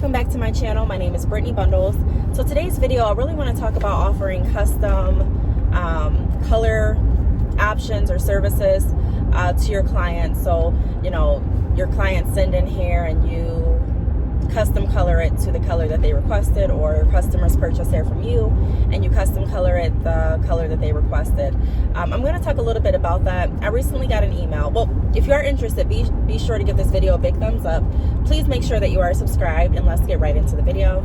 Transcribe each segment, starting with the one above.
welcome back to my channel. My name is Brittany Bundles. So today's video, I really want to talk about offering custom color options or services to your clients. So, you know, your clients send in hair and you custom color it to the color that they requested, or customers purchase hair from you and you custom color it the color that they requested. I'm going to talk a little bit about that. I recently got an email. Well, if you are interested, be sure to give this video a big thumbs up. Please make sure that you are subscribed, and let's get right into the video.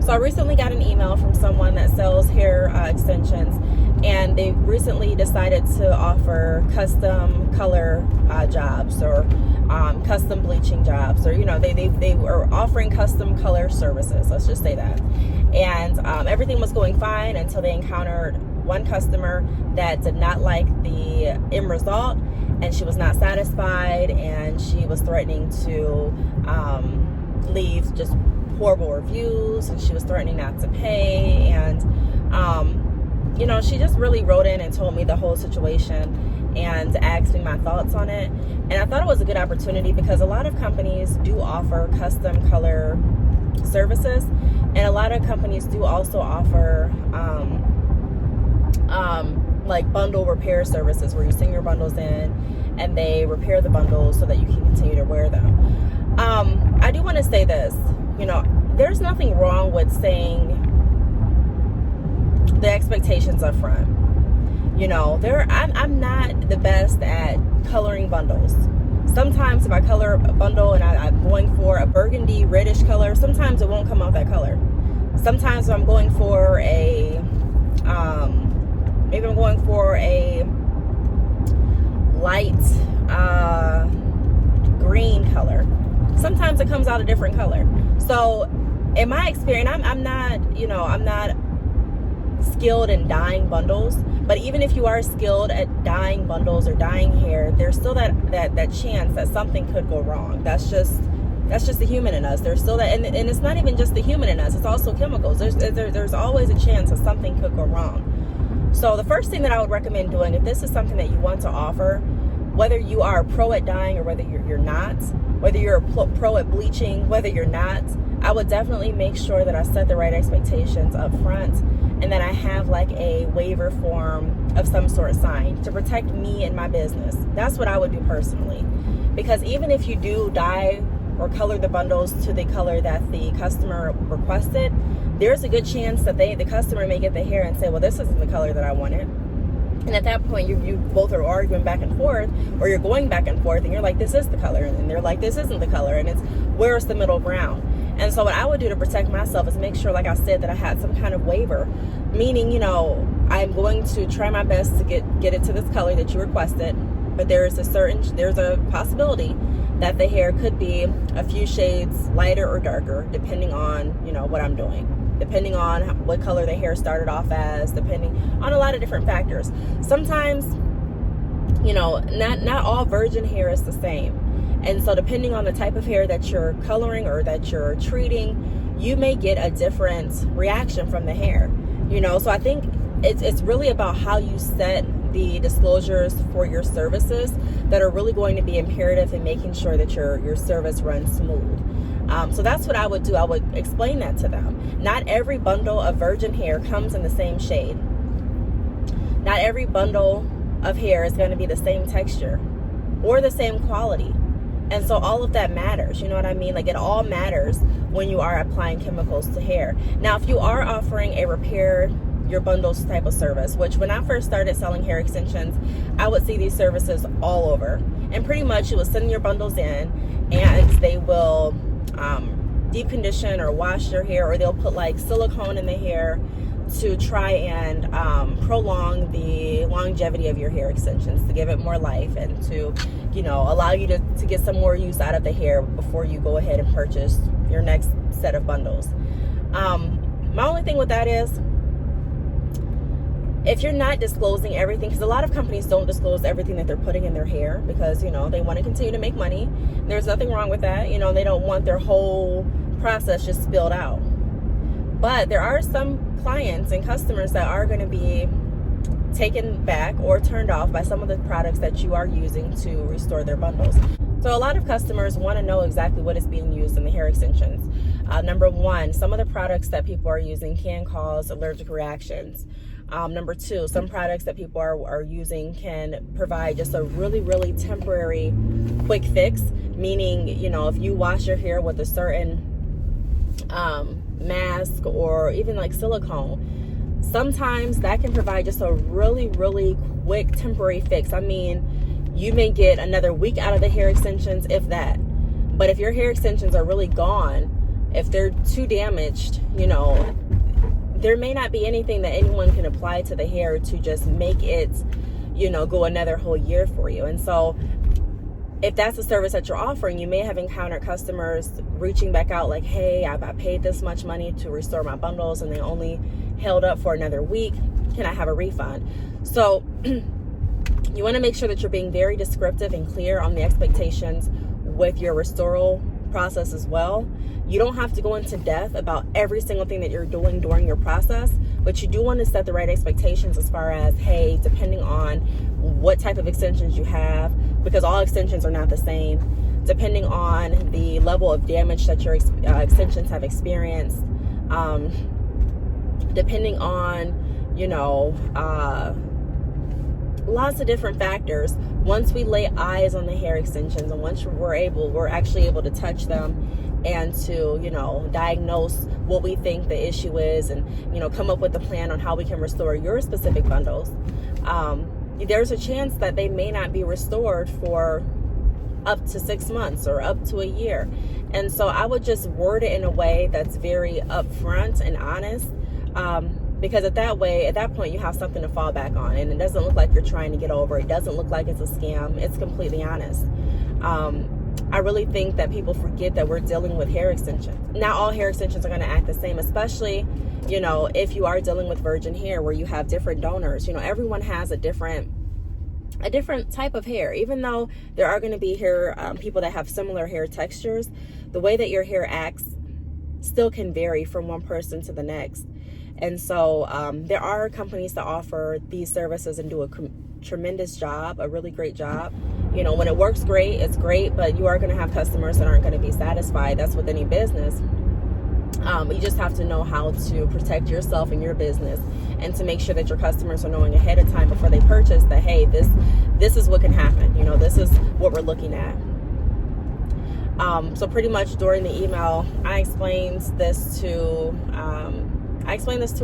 So I recently got an email from someone that sells hair extensions, and they recently decided to offer custom color jobs, or custom bleaching jobs, or, you know, they were offering custom color services, let's just say that. And everything was going fine until they encountered one customer that did not like the end result, and she was not satisfied, and she was threatening to leave just horrible reviews, and she was threatening not to pay. And you know, she just really wrote in and told me the whole situation and asked me my thoughts on it. And I thought it was a good opportunity because a lot of companies do offer custom color services, and a lot of companies do also offer like bundle repair services, where you send your bundles in and they repair the bundles so that you can continue to wear them. I do want to say this, you know, there's nothing wrong with saying the expectations up front. You know, I'm not the best at coloring bundles. Sometimes if I color a bundle and I'm going for a burgundy reddish color, sometimes it won't come out that color. Sometimes if I'm going for a maybe I'm going for a light green color, sometimes it comes out a different color. So in my experience, I'm not skilled in dyeing bundles, but even if you are skilled at dyeing bundles or dyeing hair, there's still that chance that something could go wrong. That's just the human in us. There's still that, and it's not even just the human in us, it's also chemicals. There's always a chance that something could go wrong. So the first thing that I would recommend doing, if this is something that you want to offer, whether you are a pro at dyeing or whether you're not, whether you're a pro at bleaching, whether you're not, I would definitely make sure that I set the right expectations up front, and that I have like a waiver form of some sort signed to protect me and my business. That's what I would do personally. Because even if you do dye or color the bundles to the color that the customer requested, there's a good chance that the customer may get the hair and say, well, this isn't the color that I wanted. And at that point, you both are arguing back and forth, or you're going back and forth, and you're like, this is the color, and they're like, this isn't the color, and it's, where's the middle ground? And so what I would do to protect myself is make sure, like I said, that I had some kind of waiver, meaning, you know, I'm going to try my best to get it to this color that you requested, but there's a possibility that the hair could be a few shades lighter or darker, depending on, you know, what I'm doing, depending on what color the hair started off as, depending on a lot of different factors. Sometimes, you know, not all virgin hair is the same. And so depending on the type of hair that you're coloring or that you're treating, you may get a different reaction from the hair. You know, so I think it's really about how you set the disclosures for your services that are really going to be imperative in making sure that your service runs smooth. So that's what I would do. I would explain that to them. Not every bundle of virgin hair comes in the same shade. Not every bundle of hair is going to be the same texture or the same quality. And so all of that matters, you know what I mean? Like, it all matters when you are applying chemicals to hair. Now, if you are offering a repair your bundles type of service, which when I first started selling hair extensions, I would see these services all over. And pretty much you would send your bundles in, and they will deep condition or wash your hair, or they'll put like silicone in the hair to try and prolong the longevity of your hair extensions, to give it more life, and to, you know, allow you to get some more use out of the hair before you go ahead and purchase your next set of bundles. My only thing with that is, if you're not disclosing everything, because a lot of companies don't disclose everything that they're putting in their hair because, you know, they want to continue to make money. There's nothing wrong with that. You know, they don't want their whole process just spilled out. But there are some clients and customers that are going to be taken back or turned off by some of the products that you are using to restore their bundles. So a lot of customers want to know exactly what is being used in the hair extensions. Number one, some of the products that people are using can cause allergic reactions. Number two, some products that people are using can provide just a really, really temporary quick fix, meaning, if you wash your hair with a certain mask or even like silicone, sometimes that can provide just a really, really quick temporary fix. I mean, you may get another week out of the hair extensions, if that. But if your hair extensions are really gone, if they're too damaged, there may not be anything that anyone can apply to the hair to just make it, go another whole year for you. And so if that's a service that you're offering, you may have encountered customers reaching back out like, hey, I paid this much money to restore my bundles and they only held up for another week. Can I have a refund? So you want to make sure that you're being very descriptive and clear on the expectations with your restoral process as well. You don't have to go into depth about every single thing that you're doing during your process, but you do want to set the right expectations as far as, hey, depending on what type of extensions you have, because all extensions are not the same, depending on the level of damage that your extensions have experienced, depending on, lots of different factors. Once we lay eyes on the hair extensions and once we're actually able to touch them and to, diagnose what we think the issue is and, come up with a plan on how we can restore your specific bundles, there's a chance that they may not be restored for up to 6 months or up to a year. And so I would just word it in a way that's very upfront and honest, because at that point you have something to fall back on, and it doesn't look like you're trying to get over. It doesn't look like it's a scam. It's completely honest. I really think that people forget that we're dealing with hair extensions. Not all hair extensions are going to act the same, especially, if you are dealing with virgin hair where you have different donors. Everyone has a different type of hair. Even though there are going to be people that have similar hair textures, the way that your hair acts still can vary from one person to the next. And so there are companies that offer these services and do a tremendous job, a really great job. When it works great, it's great, but you are going to have customers that aren't going to be satisfied. That's with any business. You just have to know how to protect yourself and your business, and to make sure that your customers are knowing ahead of time before they purchase that, hey, this is what can happen. This is what we're looking at. So pretty much during the email, I explained this to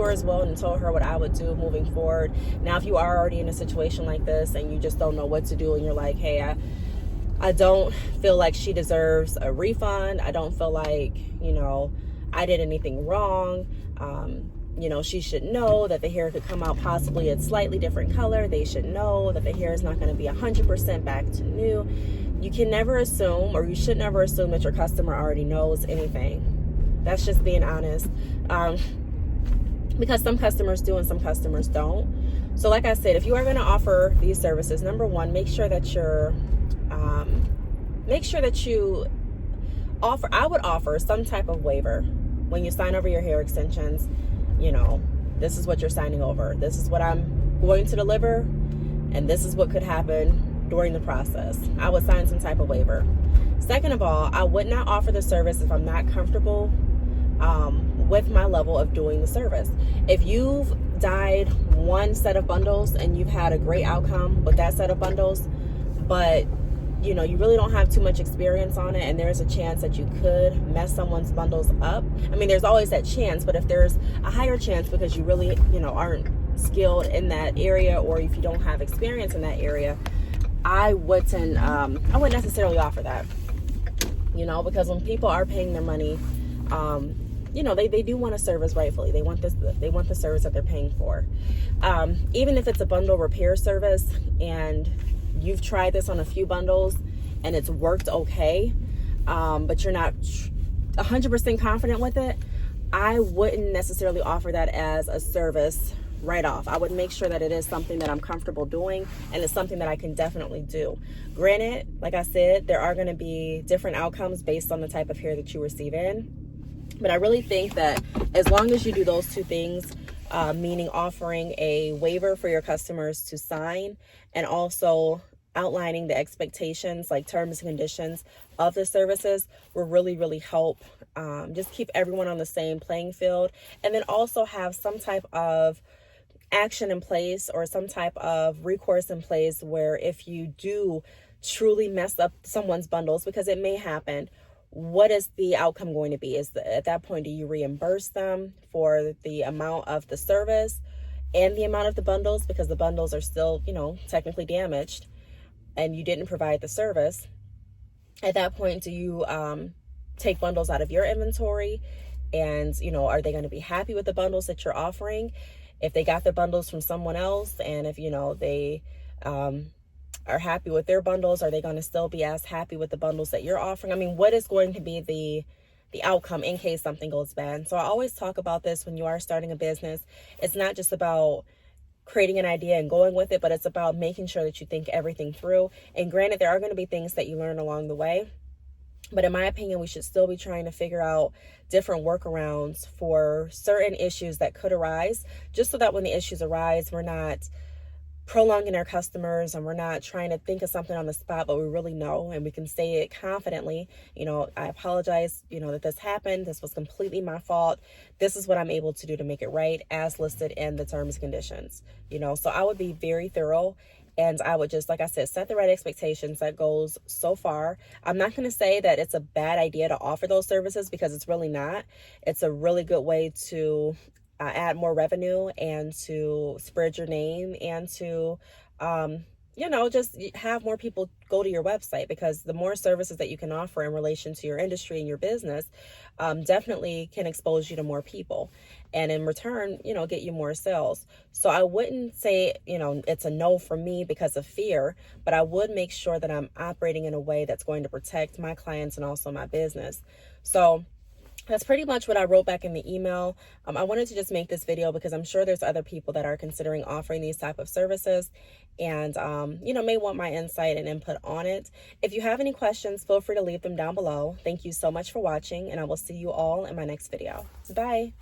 her as well, and told her what I would do moving forward. Now, if you are already in a situation like this and you just don't know what to do, and you're like, hey, I don't feel like she deserves a refund. I don't feel like, I did anything wrong. She should know that the hair could come out possibly a slightly different color. They should know that the hair is not going to be 100% back to new. You can never assume, or you should never assume, that your customer already knows anything. That's just being honest. Because some customers do and some customers don't. So like I said, if you are going to offer these services, number one, make sure that you offer, I would offer some type of waiver when you sign over your hair extensions. This is what you're signing over. This is what I'm going to deliver, and this is what could happen during the process. I would sign some type of waiver. Second of all, I would not offer the service if I'm not comfortable with my level of doing the service. If you've dyed one set of bundles and you've had a great outcome with that set of bundles, but you really don't have too much experience on it, and there's a chance that you could mess someone's bundles up. I mean, there's always that chance, but if there's a higher chance because you really, aren't skilled in that area, or if you don't have experience in that area, I wouldn't necessarily offer that. Because when people are paying their money, they do want a service rightfully. They want the service that they're paying for. Even if it's a bundle repair service and you've tried this on a few bundles and it's worked okay, but you're not 100% confident with it, I wouldn't necessarily offer that as a service right off. I would make sure that it is something that I'm comfortable doing, and it's something that I can definitely do. Granted, like I said, there are going to be different outcomes based on the type of hair that you receive in. But I really think that as long as you do those two things, meaning offering a waiver for your customers to sign, and also outlining the expectations, like terms and conditions of the services, will really, really help just keep everyone on the same playing field. And then also have some type of action in place or some type of recourse in place where if you do truly mess up someone's bundles, because it may happen, what is the outcome going to be? At that point, do you reimburse them for the amount of the service and the amount of the bundles, because the bundles are still, technically damaged and you didn't provide the service? At that point, do you take bundles out of your inventory? And, are they going to be happy with the bundles that you're offering? If they got the bundles from someone else, and if, they are happy with their bundles, are they going to still be as happy with the bundles that you're offering? I mean, what is going to be the outcome in case something goes bad? So I always talk about this when you are starting a business. It's not just about creating an idea and going with it, but it's about making sure that you think everything through. And granted, there are going to be things that you learn along the way, but in my opinion, we should still be trying to figure out different workarounds for certain issues that could arise, just so that when the issues arise, we're not prolonging our customers and we're not trying to think of something on the spot, but we really know and we can say it confidently. I apologize, that this happened. This was completely my fault. This is what I'm able to do to make it right as listed in the terms and conditions. So I would be very thorough, and I would just, like I said, set the right expectations. That goes so far. I'm not going to say that it's a bad idea to offer those services, because it's really not. It's a really good way to add more revenue and to spread your name and to, just have more people go to your website, because the more services that you can offer in relation to your industry and your business definitely can expose you to more people, and in return, get you more sales. So I wouldn't say, it's a no for me because of fear, but I would make sure that I'm operating in a way that's going to protect my clients and also my business. So that's pretty much what I wrote back in the email. I wanted to just make this video because I'm sure there's other people that are considering offering these type of services and, may want my insight and input on it. If you have any questions, feel free to leave them down below. Thank you so much for watching, and I will see you all in my next video. Bye.